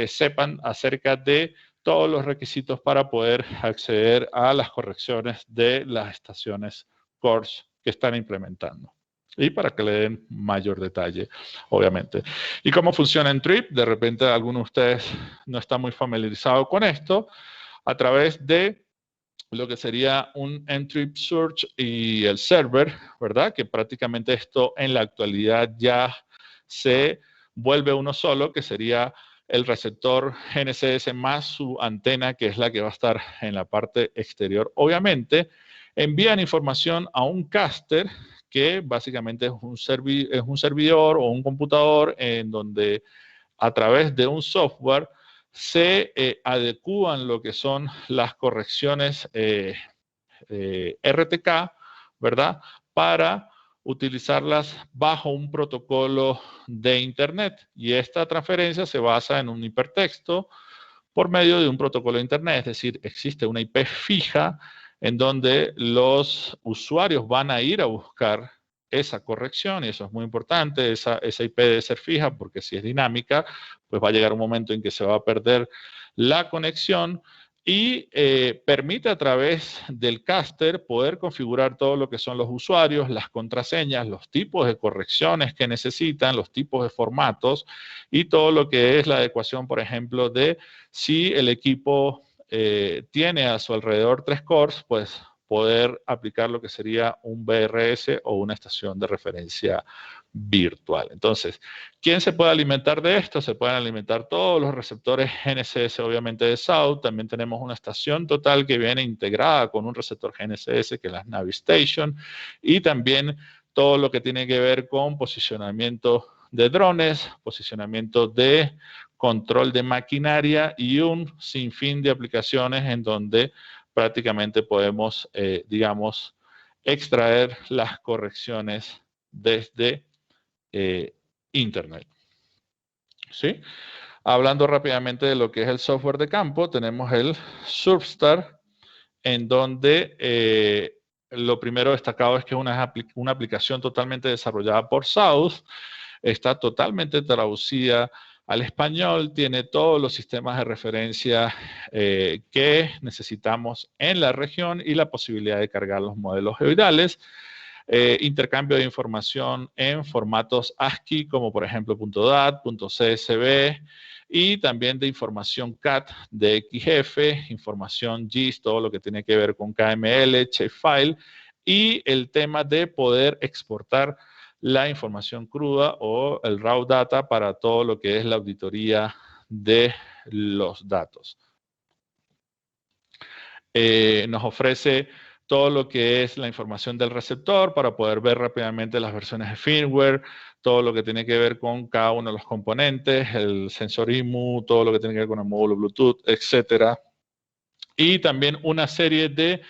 sepan acerca de todos los requisitos para poder acceder a las correcciones de las estaciones CORS que están implementando. Y para que le den mayor detalle, obviamente. ¿Y cómo funciona N-Trip? De repente alguno de ustedes no está muy familiarizado con esto. A través de lo que sería un N-Trip Search y el server, ¿verdad? Que prácticamente esto en la actualidad ya se vuelve uno solo, que sería el receptor GNSS más su antena, que es la que va a estar en la parte exterior. Obviamente, envían información a un caster, que básicamente es un servidor o un computador en donde a través de un software se adecúan lo que son las correcciones RTK, ¿verdad? Para utilizarlas bajo un protocolo de Internet. Y esta transferencia se basa en un hipertexto por medio de un protocolo de Internet, es decir, existe una IP fija en donde los usuarios van a ir a buscar esa corrección, y eso es muy importante, esa IP debe ser fija, porque si es dinámica, pues va a llegar un momento en que se va a perder la conexión y permite a través del caster poder configurar todo lo que son los usuarios, las contraseñas, los tipos de correcciones que necesitan, los tipos de formatos y todo lo que es la adecuación, por ejemplo, de si el equipo tiene a su alrededor 3 cores, pues poder aplicar lo que sería un BRS o una estación de referencia virtual. Entonces, ¿quién se puede alimentar de esto? Se pueden alimentar todos los receptores GNSS, obviamente de South. También tenemos una estación total que viene integrada con un receptor GNSS, que es la Navistation, y también todo lo que tiene que ver con posicionamiento de drones, posicionamiento de control de maquinaria y un sinfín de aplicaciones en donde prácticamente podemos, digamos, extraer las correcciones desde Internet. ¿Sí? Hablando rápidamente de lo que es el software de campo, tenemos el Surfstar, en donde lo primero destacado es que es una aplicación totalmente desarrollada por South, está totalmente traducida al español, tiene todos los sistemas de referencia que necesitamos en la región y la posibilidad de cargar los modelos geoidales. Intercambio de información en formatos ASCII, como por ejemplo .dat, .csv, y también de información CAT de XF, información GIS, todo lo que tiene que ver con KML, Shapefile, y el tema de poder exportar la información cruda o el raw data para todo lo que es la auditoría de los datos. Nos ofrece todo lo que es la información del receptor para poder ver rápidamente las versiones de firmware, todo lo que tiene que ver con cada uno de los componentes, el sensor IMU, todo lo que tiene que ver con el módulo Bluetooth, etcétera. Y también una serie de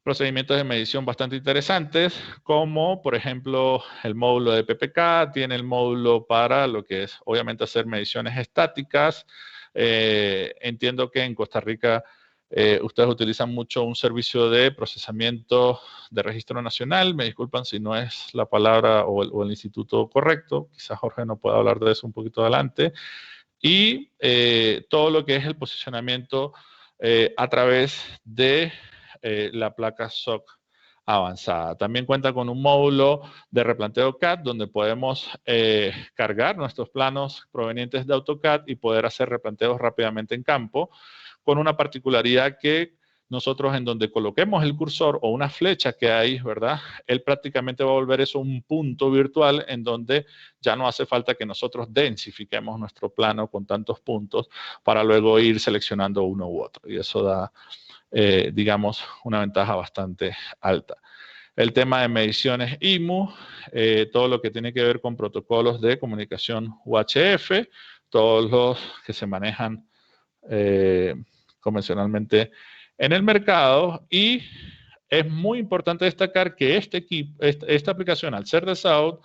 procedimientos de medición bastante interesantes, como por ejemplo el módulo de PPK, tiene el módulo para lo que es obviamente hacer mediciones estáticas. Entiendo que en Costa Rica ustedes utilizan mucho un servicio de procesamiento de registro nacional. Me disculpan si no es la palabra o el instituto correcto. Quizás Jorge nos pueda hablar de eso un poquito adelante. Y todo lo que es el posicionamiento a través de la placa SOC avanzada. También cuenta con un módulo de replanteo CAD donde podemos cargar nuestros planos provenientes de AutoCAD y poder hacer replanteos rápidamente en campo, con una particularidad que nosotros en donde coloquemos el cursor o una flecha que hay, ¿verdad? Él prácticamente va a volver eso un punto virtual en donde ya no hace falta que nosotros densifiquemos nuestro plano con tantos puntos para luego ir seleccionando uno u otro. Y eso da, digamos, una ventaja bastante alta. El tema de mediciones IMU, todo lo que tiene que ver con protocolos de comunicación UHF, todos los que se manejan convencionalmente en el mercado, y es muy importante destacar que esta aplicación, al ser de South,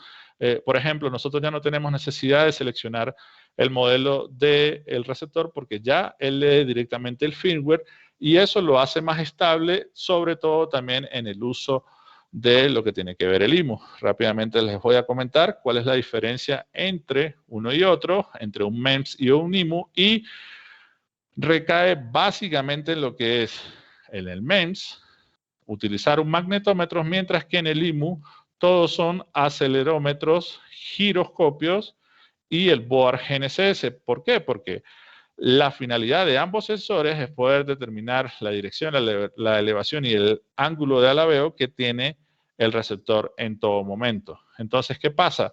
por ejemplo, nosotros ya no tenemos necesidad de seleccionar el modelo del receptor porque ya él lee directamente el firmware y eso lo hace más estable, sobre todo también en el uso de lo que tiene que ver el IMU. Rápidamente les voy a comentar cuál es la diferencia entre uno y otro, entre un MEMS y un IMU, y recae básicamente en lo que es en el MEMS, utilizar un magnetómetro, mientras que en el IMU todos son acelerómetros, giroscopios y el board GNSS. ¿Por qué? Porque la finalidad de ambos sensores es poder determinar la dirección, la elevación y el ángulo de alabeo que tiene el receptor en todo momento. Entonces, ¿qué pasa?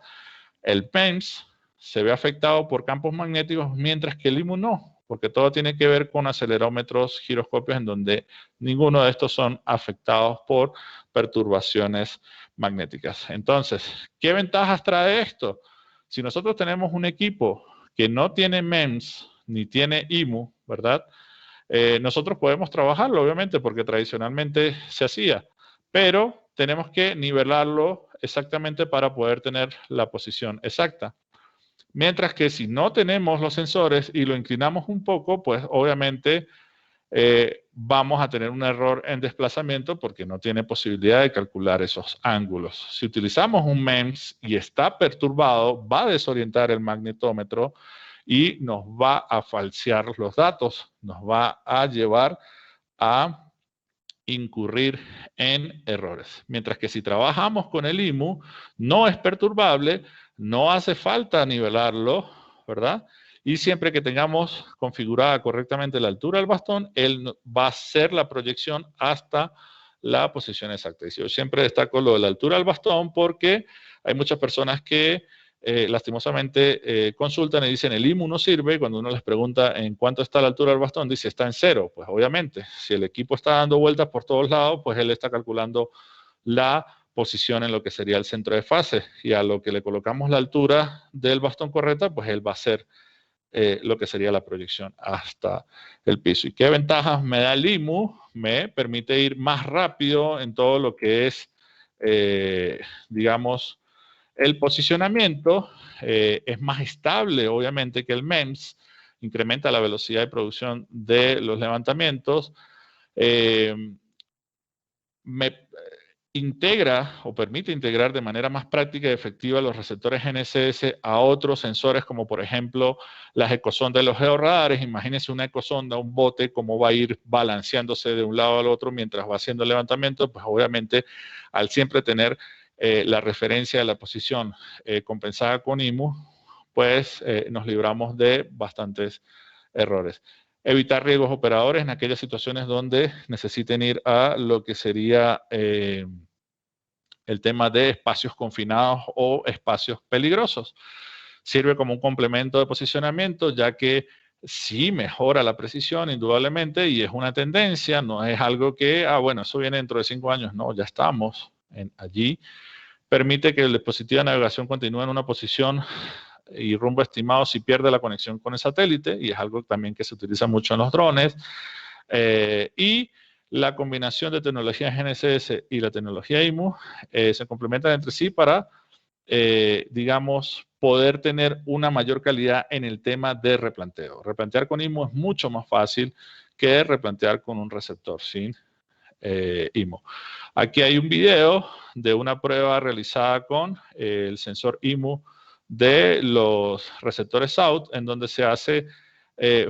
El MEMS se ve afectado por campos magnéticos, mientras que el IMU no, porque todo tiene que ver con acelerómetros, giroscopios, en donde ninguno de estos son afectados por perturbaciones magnéticas. Entonces, ¿qué ventajas trae esto? Si nosotros tenemos un equipo que no tiene MEMS ni tiene IMU, ¿verdad? Nosotros podemos trabajarlo, obviamente, porque tradicionalmente se hacía, pero tenemos que nivelarlo exactamente para poder tener la posición exacta. Mientras que si no tenemos los sensores y lo inclinamos un poco, pues obviamente vamos a tener un error en desplazamiento porque no tiene posibilidad de calcular esos ángulos. Si utilizamos un MEMS y está perturbado, va a desorientar el magnetómetro y nos va a falsear los datos, nos va a llevar a incurrir en errores. Mientras que si trabajamos con el IMU, no es perturbable, no hace falta nivelarlo, ¿verdad? Y siempre que tengamos configurada correctamente la altura del bastón, él va a hacer la proyección hasta la posición exacta. Y yo siempre destaco lo de la altura del bastón porque hay muchas personas que lastimosamente consultan y dicen el IMU no sirve. Cuando uno les pregunta en cuánto está la altura del bastón, dice está en 0. Pues obviamente, si el equipo está dando vueltas por todos lados, pues él está calculando la posición en lo que sería el centro de fase. Y a lo que le colocamos la altura del bastón correcta, pues él va a hacer lo que sería la proyección hasta el piso. ¿Y qué ventajas me da el IMU? Me permite ir más rápido en todo lo que es, digamos, el posicionamiento. Es más estable, obviamente, que el MEMS, incrementa la velocidad de producción de los levantamientos, me integra o permite integrar de manera más práctica y efectiva los receptores GNSS a otros sensores, como por ejemplo las ecosondas de los georradares. Imagínense una ecosonda, un bote, cómo va a ir balanceándose de un lado al otro mientras va haciendo el levantamiento. Pues obviamente, al siempre tener la referencia de la posición compensada con IMU, pues nos libramos de bastantes errores. Evitar riesgos operadores en aquellas situaciones donde necesiten ir a lo que sería el tema de espacios confinados o espacios peligrosos. Sirve como un complemento de posicionamiento, ya que sí mejora la precisión, indudablemente, y es una tendencia, no es algo que, bueno, eso viene dentro de 5 años, no, ya estamos allí. Permite que el dispositivo de navegación continúe en una posición y rumbo estimado si pierde la conexión con el satélite, y es algo también que se utiliza mucho en los drones. Y la combinación de tecnología GNSS y la tecnología IMU se complementan entre sí para, digamos, poder tener una mayor calidad en el tema de replanteo. Replantear con IMU es mucho más fácil que replantear con un receptor sin IMU. Aquí hay un video de una prueba realizada con el sensor IMU de los receptores SAUT, en donde se hace,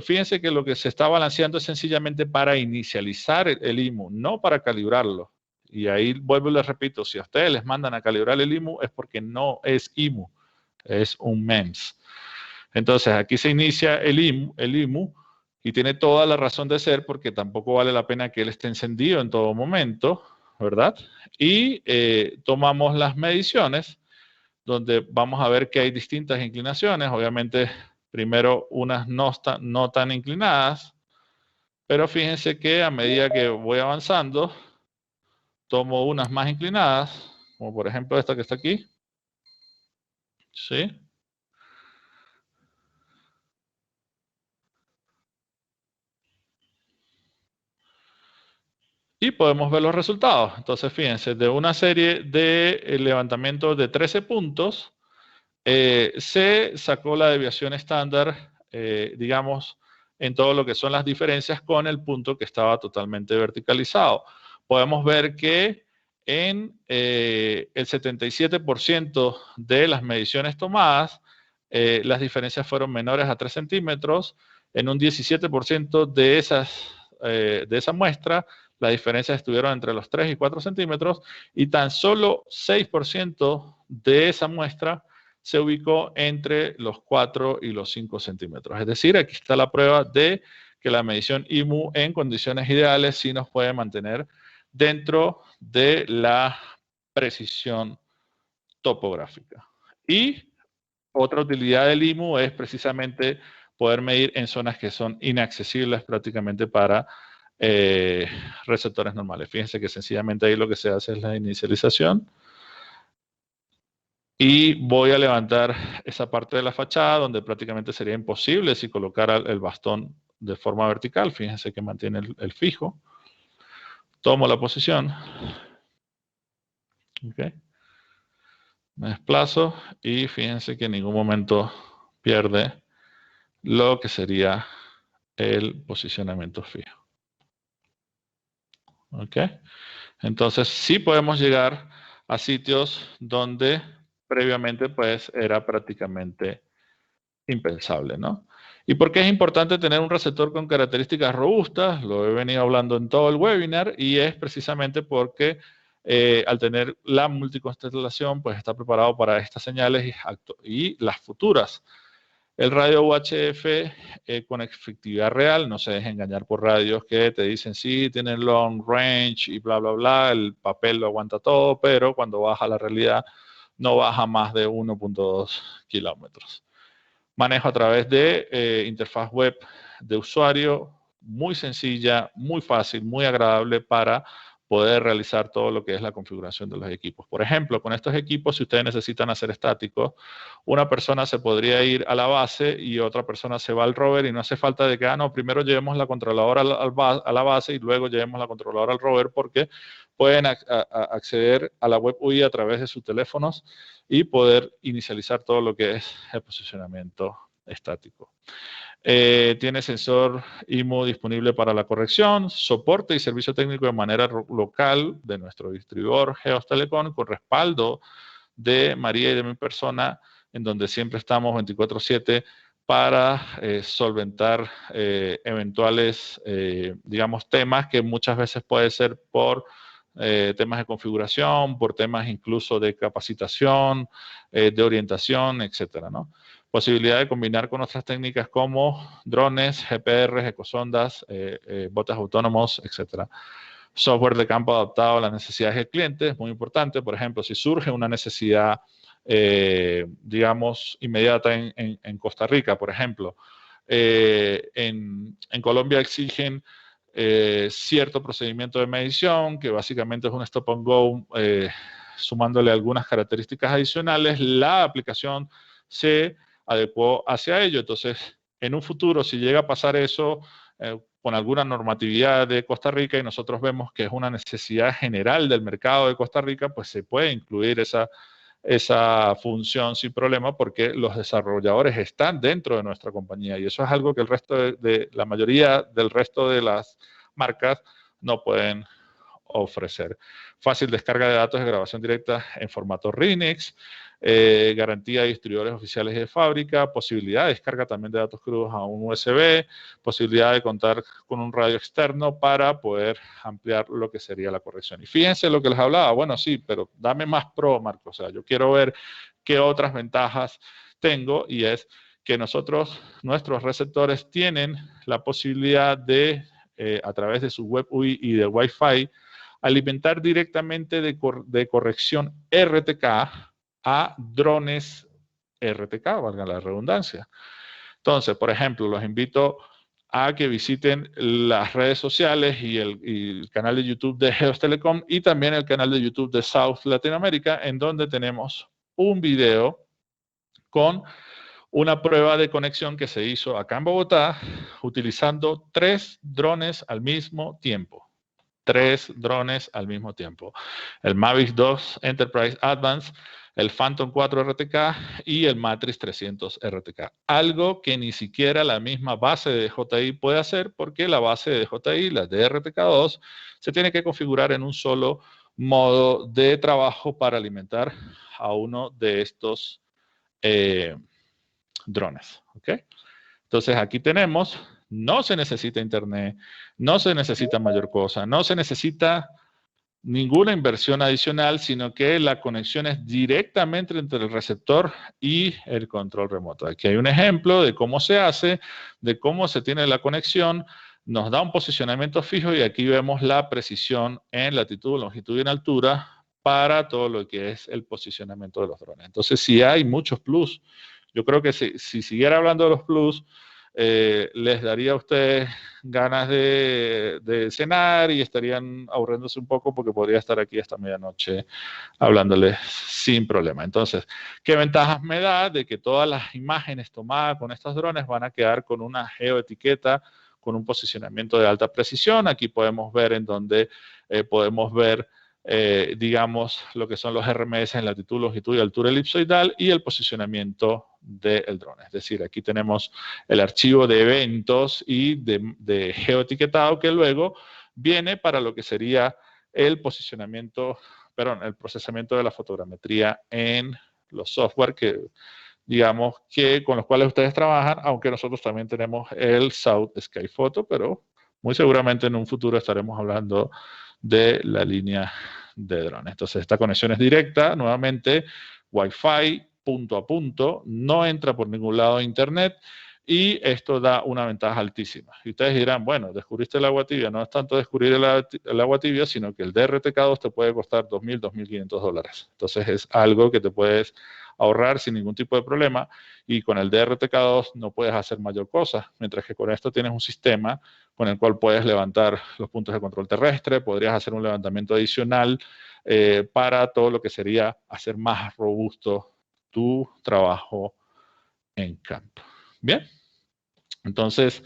fíjense que lo que se está balanceando es sencillamente para inicializar el IMU, no para calibrarlo. Y ahí vuelvo y les repito, si a ustedes les mandan a calibrar el IMU es porque no es IMU, es un MEMS. Entonces aquí se inicia el IMU y tiene toda la razón de ser porque tampoco vale la pena que él esté encendido en todo momento, ¿verdad? Y tomamos las mediciones donde vamos a ver que hay distintas inclinaciones. Obviamente, primero unas no tan inclinadas, pero fíjense que a medida que voy avanzando, tomo unas más inclinadas, como por ejemplo esta que está aquí. ¿Sí? Y podemos ver los resultados. Entonces, fíjense, de una serie de levantamientos de 13 puntos, se sacó la desviación estándar, digamos, en todo lo que son las diferencias con el punto que estaba totalmente verticalizado. Podemos ver que en el 77% de las mediciones tomadas, las diferencias fueron menores a 3 centímetros. En un 17% de esa muestra, las diferencias estuvieron entre los 3 y 4 centímetros, y tan solo 6% de esa muestra se ubicó entre los 4 y los 5 centímetros. Es decir, aquí está la prueba de que la medición IMU en condiciones ideales sí nos puede mantener dentro de la precisión topográfica. Y otra utilidad del IMU es precisamente poder medir en zonas que son inaccesibles prácticamente para receptores normales. Fíjense que sencillamente ahí lo que se hace es la inicialización. Y voy a levantar esa parte de la fachada donde prácticamente sería imposible si colocara el bastón de forma vertical. Fíjense que mantiene el fijo. Tomo la posición. Okay. Me desplazo y fíjense que en ningún momento pierde lo que sería el posicionamiento fijo. ¿Ok? Entonces sí podemos llegar a sitios donde previamente pues era prácticamente impensable, ¿no? ¿Y por qué es importante tener un receptor con características robustas? Lo he venido hablando en todo el webinar y es precisamente porque al tener la multiconstelación, pues está preparado para estas señales y las futuras. El radio UHF con efectividad real, no se deje engañar por radios que te dicen sí, tienen long range y bla, bla, bla, el papel lo aguanta todo, pero cuando baja la realidad no baja más de 1.2 kilómetros. Manejo a través de interfaz web de usuario, muy sencilla, muy fácil, muy agradable para poder realizar todo lo que es la configuración de los equipos. Por ejemplo, con estos equipos, si ustedes necesitan hacer estáticos, una persona se podría ir a la base y otra persona se va al rover y no hace falta de que, no, primero llevemos la controladora a la base y luego llevemos la controladora al rover porque pueden acceder a la web UI a través de sus teléfonos y poder inicializar todo lo que es el posicionamiento estático. Tiene sensor IMU disponible para la corrección, soporte y servicio técnico de manera local de nuestro distribuidor Geos Telecom con respaldo de María y de mi persona, en donde siempre estamos 24/7 para solventar eventuales, digamos, temas que muchas veces puede ser por temas de configuración, por temas incluso de capacitación, de orientación, etcétera, ¿no? Posibilidad de combinar con otras técnicas como drones, GPRs, ecosondas, botes autónomos, etcétera. Software de campo adaptado a las necesidades del cliente es muy importante. Por ejemplo, si surge una necesidad, digamos, inmediata en Costa Rica, por ejemplo, en Colombia exigen cierto procedimiento de medición, que básicamente es un stop and go, sumándole algunas características adicionales, la aplicación se adecuó hacia ello. Entonces, en un futuro, si llega a pasar eso con alguna normatividad de Costa Rica y nosotros vemos que es una necesidad general del mercado de Costa Rica, pues se puede incluir esa función sin problema porque los desarrolladores están dentro de nuestra compañía y eso es algo que el resto de la mayoría del resto de las marcas no pueden ofrecer. Fácil descarga de datos de grabación directa en formato RINEX, garantía de distribuidores oficiales de fábrica, posibilidad de descarga también de datos crudos a un USB, posibilidad de contar con un radio externo para poder ampliar lo que sería la corrección. Y fíjense lo que les hablaba, bueno, sí, pero dame más pro, Marco, o sea, yo quiero ver qué otras ventajas tengo y es que nuestros receptores tienen la posibilidad de, a través de su web UI y de Wi-Fi, alimentar directamente de corrección RTK a drones RTK, valga la redundancia. Entonces, por ejemplo, los invito a que visiten las redes sociales y el canal de YouTube de Geos Telecom y también el canal de YouTube de South Latinoamérica, en donde tenemos un video con una prueba de conexión que se hizo acá en Bogotá utilizando 3 drones al mismo tiempo. 3 drones al mismo tiempo. El Mavic 2 Enterprise Advance, el Phantom 4 RTK y el Matrix 300 RTK. Algo que ni siquiera la misma base de DJI puede hacer porque la base de DJI, la de RTK2, se tiene que configurar en un solo modo de trabajo para alimentar a uno de estos drones. ¿Ok? Entonces aquí tenemos, no se necesita internet, no se necesita mayor cosa, no se necesita ninguna inversión adicional, sino que la conexión es directamente entre el receptor y el control remoto. Aquí hay un ejemplo de cómo se hace, de cómo se tiene la conexión, nos da un posicionamiento fijo y aquí vemos la precisión en latitud, longitud y en altura para todo lo que es el posicionamiento de los drones. Entonces, sí hay muchos plus. Yo creo que si siguiera hablando de los plus, les daría a ustedes ganas de cenar y estarían ahorrándose un poco porque podría estar aquí hasta medianoche hablándoles sin problema. Entonces, ¿qué ventajas me da de que todas las imágenes tomadas con estos drones van a quedar con una geoetiqueta, con un posicionamiento de alta precisión? Aquí podemos ver en donde podemos ver digamos, lo que son los RMS en latitud, longitud y altura elipsoidal y el posicionamiento del dron. Es decir, aquí tenemos el archivo de eventos y de geoetiquetado que luego viene para lo que sería el posicionamiento, perdón, el procesamiento de la fotogrametría en los software que digamos, con los cuales ustedes trabajan, aunque nosotros también tenemos el South Sky Photo, pero muy seguramente en un futuro estaremos hablando de la línea de drones. Entonces, esta conexión es directa, nuevamente, Wi-Fi, punto a punto, no entra por ningún lado de Internet, y esto da una ventaja altísima. Y ustedes dirán, bueno, descubriste el agua tibia. No es tanto descubrir el agua tibia, sino que el DRTK2 te puede costar $2,000, $2,500. Entonces es algo que te puedes ahorrar sin ningún tipo de problema, y con el DRTK2 no puedes hacer mayor cosa, mientras que con esto tienes un sistema con el cual puedes levantar los puntos de control terrestre, podrías hacer un levantamiento adicional para todo lo que sería hacer más robusto tu trabajo en campo. Bien, entonces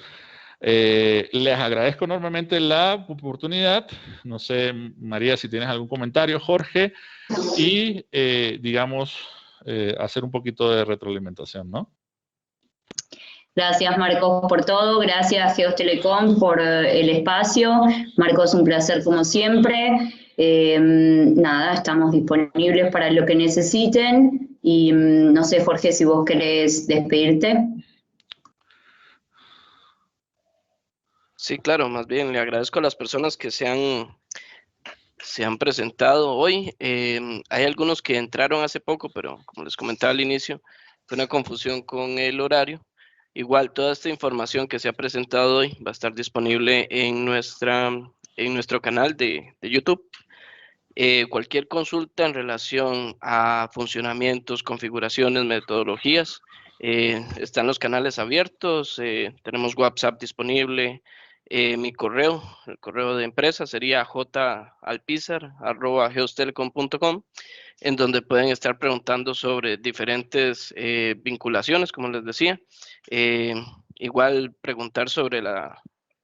les agradezco enormemente la oportunidad. No sé, María, si tienes algún comentario, Jorge, y digamos, hacer un poquito de retroalimentación, ¿no? Gracias, Marcos, por todo. Gracias, Geos Telecom, por el espacio. Marcos, un placer como siempre. Nada, estamos disponibles para lo que necesiten. Y no sé, Jorge, si vos querés despedirte. Sí, claro, más bien le agradezco a las personas que se han presentado hoy. Hay algunos que entraron hace poco, pero como les comentaba al inicio, fue una confusión con el horario. Igual, toda esta información que se ha presentado hoy va a estar disponible en nuestro canal de YouTube. Cualquier consulta en relación a funcionamientos, configuraciones, metodologías, están los canales abiertos, tenemos WhatsApp disponible, mi correo, el correo de empresa sería jalpizar@geostelecom.com, en donde pueden estar preguntando sobre diferentes vinculaciones, como les decía. Igual preguntar sobre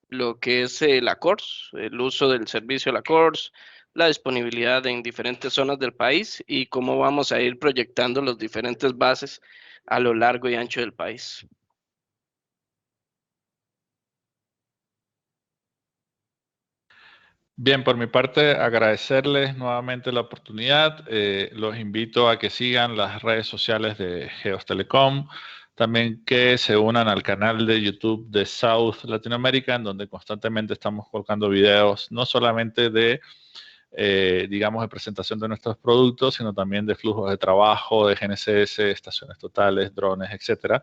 lo que es la CORS, el uso del servicio de la CORS, la disponibilidad en diferentes zonas del país y cómo vamos a ir proyectando los diferentes bases a lo largo y ancho del país. Bien, por mi parte, agradecerles nuevamente la oportunidad. Los invito a que sigan las redes sociales de Geos Telecom, también que se unan al canal de YouTube de South Latinoamérica, en donde constantemente estamos colocando videos, no solamente de, digamos, de presentación de nuestros productos, sino también de flujos de trabajo, de GNSS, estaciones totales, drones, etcétera.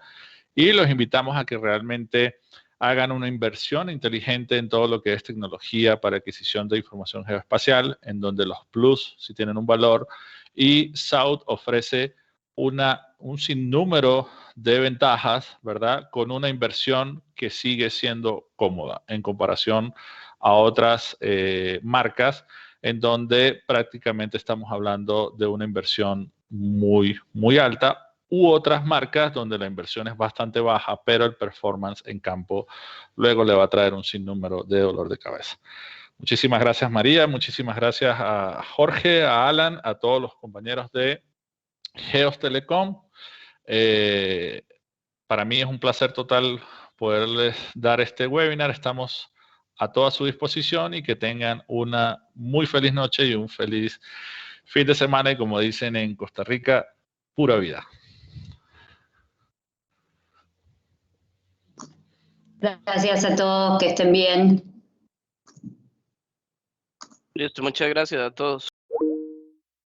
Y los invitamos a que realmente hagan una inversión inteligente en todo lo que es tecnología para adquisición de información geoespacial, en donde los plus sí tienen un valor, y South ofrece un sinnúmero de ventajas, ¿verdad? Con una inversión que sigue siendo cómoda en comparación a otras marcas, en donde prácticamente estamos hablando de una inversión muy, muy alta, u otras marcas donde la inversión es bastante baja, pero el performance en campo luego le va a traer un sinnúmero de dolor de cabeza. Muchísimas gracias, María. Muchísimas gracias a Jorge, a Alan, a todos los compañeros de Geos Telecom. Para mí es un placer total poderles dar este webinar. Estamos a toda su disposición y que tengan una muy feliz noche y un feliz fin de semana. Y como dicen en Costa Rica, pura vida. Gracias a todos, que estén bien. Listo, muchas gracias a todos.